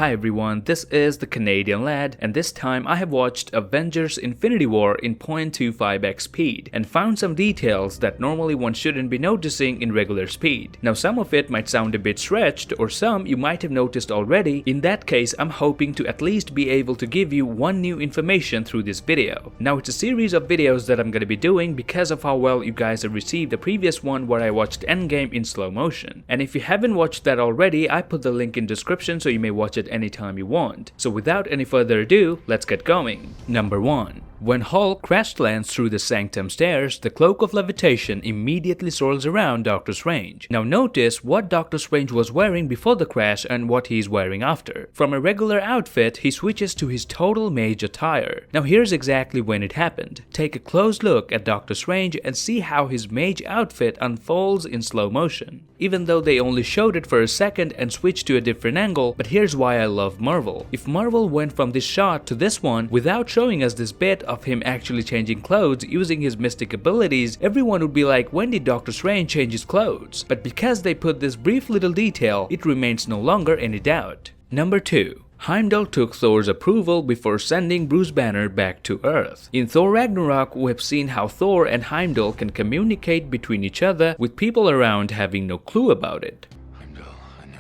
Hi everyone, this is the Canadian lad, and this time I have watched Avengers Infinity War in 0.25x speed and found some details that normally one shouldn't be noticing in regular speed. Now some of it might sound a bit stretched, or some you might have noticed already. In that case, I'm hoping to at least be able to give you one new information through this video. Now it's a series of videos that I'm gonna be doing because of how well you guys have received the previous one where I watched Endgame in slow motion. And if you haven't watched that already, I put the link in description so you may watch it anytime you want. So without any further ado, let's get going. Number 1. When Hulk crash lands through the Sanctum stairs, the cloak of levitation immediately swirls around Doctor Strange. Now notice what Doctor Strange was wearing before the crash and what he's wearing after. From a regular outfit, he switches to his total mage attire. Now here's exactly when it happened. Take a close look at Doctor Strange and see how his mage outfit unfolds in slow motion. Even though they only showed it for a second and switched to a different angle, but here's why I love Marvel. If Marvel went from this shot to this one without showing us this bit of him actually changing clothes using his mystic abilities, everyone would be like, when did Doctor Strange change his clothes? But because they put this brief little detail, it remains no longer any doubt. Number 2. Heimdall took Thor's approval before sending Bruce Banner back to Earth. In Thor Ragnarok, we have seen how Thor and Heimdall can communicate between each other with people around having no clue about it. Heimdall, I know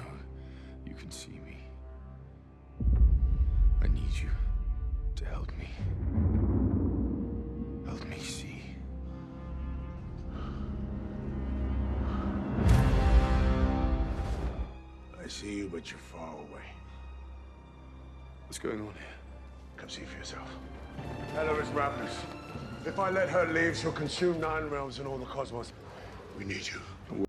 you can see me. I need you to help me. Help me see. I see you, but you're far away. What's going on here? Come see for yourself. Hello, is Ravnus. If I let her leave, she'll consume 9 realms and all the cosmos. We need you.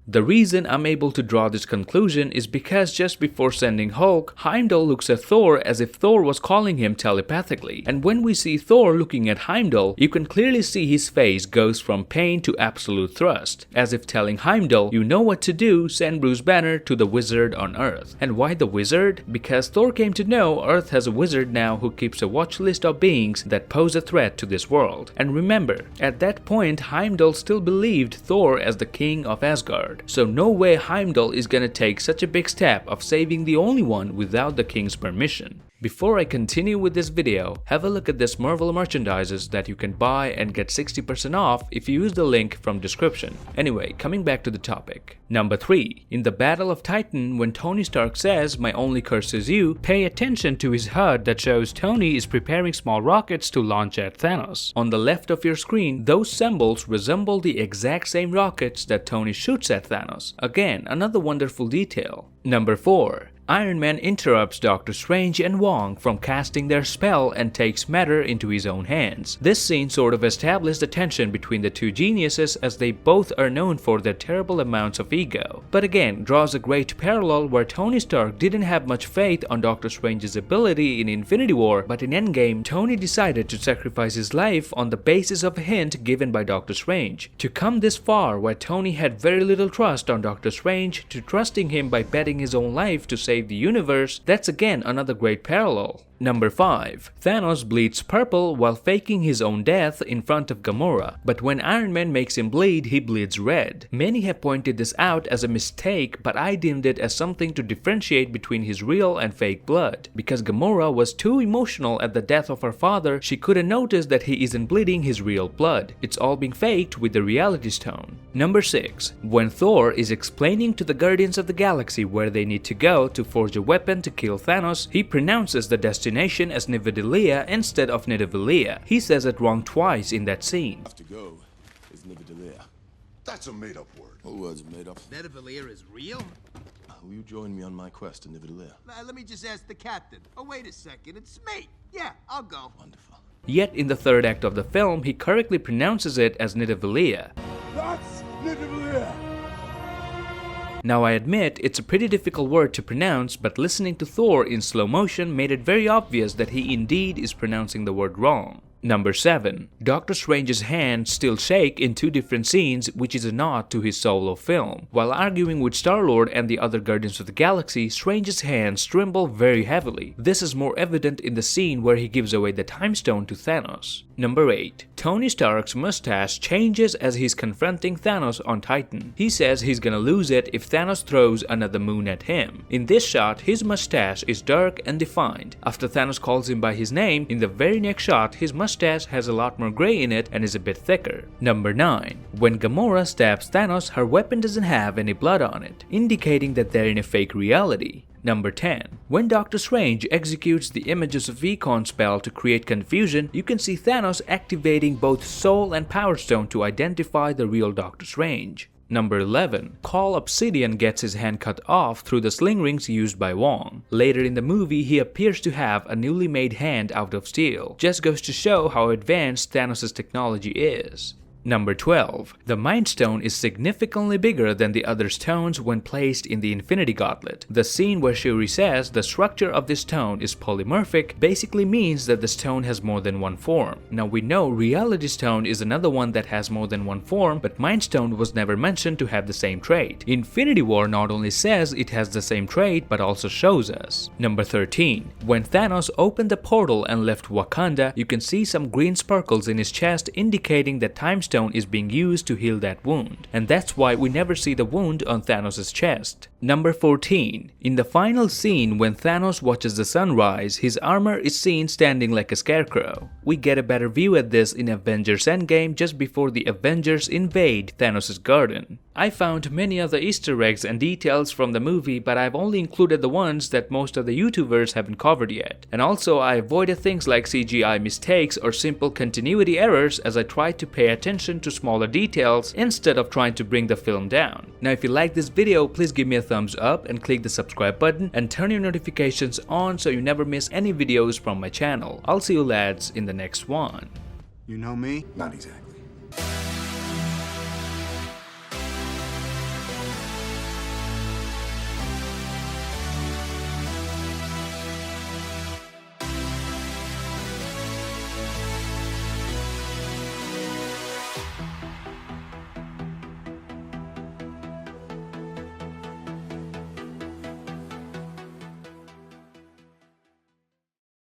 The reason I'm able to draw this conclusion is because just before sending Hulk, Heimdall looks at Thor as if Thor was calling him telepathically. And when we see Thor looking at Heimdall, you can clearly see his face goes from pain to absolute thrust, as if telling Heimdall, you know what to do, send Bruce Banner to the wizard on Earth. And why the wizard? Because Thor came to know Earth has a wizard now who keeps a watch list of beings that pose a threat to this world. And remember, at that point Heimdall still believed Thor as the king of Asgard. So no way Heimdall is gonna take such a big step of saving the only one without the king's permission. Before I continue with this video, have a look at this Marvel merchandises that you can buy and get 60% off if you use the link from description. Anyway, coming back to the topic. Number 3. In the Battle of Titan, when Tony Stark says, "My only curse is you," pay attention to his HUD that shows Tony is preparing small rockets to launch at Thanos. On the left of your screen, those symbols resemble the exact same rockets that Tony shoots at Thanos. Again, another wonderful detail. Number 4. Ironman interrupts Doctor Strange and Wong from casting their spell and takes matter into his own hands. This scene sort of established the tension between the two geniuses, as they both are known for their terrible amounts of ego. But again, draws a great parallel where Tony Stark didn't have much faith on Doctor Strange's ability in Infinity War, but in Endgame, Tony decided to sacrifice his life on the basis of a hint given by Doctor Strange. To come this far, where Tony had very little trust on Doctor Strange, to trusting him by betting his own life to save the universe, that's again another great parallel. Number 5. Thanos bleeds purple while faking his own death in front of Gamora, but when Iron Man makes him bleed, he bleeds red. Many have pointed this out as a mistake, but I deemed it as something to differentiate between his real and fake blood. Because Gamora was too emotional at the death of her father, she couldn't notice that he isn't bleeding his real blood. It's all being faked with the reality stone. Number 6. When Thor is explaining to the Guardians of the Galaxy where they need to go to forge a weapon to kill Thanos, he pronounces the destination as Nidavellir instead of Nidavellir. He says it wrong twice in that scene. Have to go is Nidavellir. That's a made-up word. All words are made up. Nidavellir is real? Will you join me on my quest to Nidavellir? Let me just ask the captain. Oh, wait a second, it's me. Yeah, I'll go. Wonderful. Yet in the third act of the film, he correctly pronounces it as Nidavellir. That's Nidavellir. Now I admit it's a pretty difficult word to pronounce, but listening to Thor in slow motion made it very obvious that he indeed is pronouncing the word wrong. Number 7. Doctor Strange's hands still shake in 2 different scenes, which is a nod to his solo film. While arguing with Star-Lord and the other Guardians of the Galaxy, Strange's hands tremble very heavily. This is more evident in the scene where he gives away the Time Stone to Thanos. Number 8. Tony Stark's mustache changes as he's confronting Thanos on Titan. He says he's gonna lose it if Thanos throws another moon at him. In this shot, his mustache is dark and defined. After Thanos calls him by his name, in the very next shot, his mustache has a lot more gray in it and is a bit thicker. Number 9. When Gamora stabs Thanos, her weapon doesn't have any blood on it, indicating that they're in a fake reality. Number 10. When Doctor Strange executes the Images of Econ spell to create confusion, you can see Thanos activating both Soul and Power Stone to identify the real Doctor Strange. Number 11. Call Obsidian gets his hand cut off through the sling rings used by Wong. Later in the movie, he appears to have a newly made hand out of steel. Just goes to show how advanced Thanos' technology is. Number 12. The Mind Stone is significantly bigger than the other stones when placed in the Infinity Gauntlet. The scene where Shuri says the structure of this stone is polymorphic basically means that the stone has more than one form. Now we know Reality Stone is another one that has more than one form, but Mind Stone was never mentioned to have the same trait. Infinity War not only says it has the same trait but also shows us. Number 13. When Thanos opened the portal and left Wakanda, you can see some green sparkles in his chest indicating that Time Stone is being used to heal that wound, and that's why we never see the wound on Thanos' chest. Number 14. In the final scene when Thanos watches the sun rise, his armor is seen standing like a scarecrow. We get a better view at this in Avengers Endgame just before the Avengers invade Thanos' garden. I found many other Easter eggs and details from the movie, but I've only included the ones that most of the YouTubers haven't covered yet. And also I avoided things like CGI mistakes or simple continuity errors as I tried to pay attention to smaller details instead of trying to bring the film down. Now if you like this video, please give me a thumbs up and click the subscribe button and turn your notifications on so you never miss any videos from my channel. I'll see you lads in the next one. You know me? Not exactly.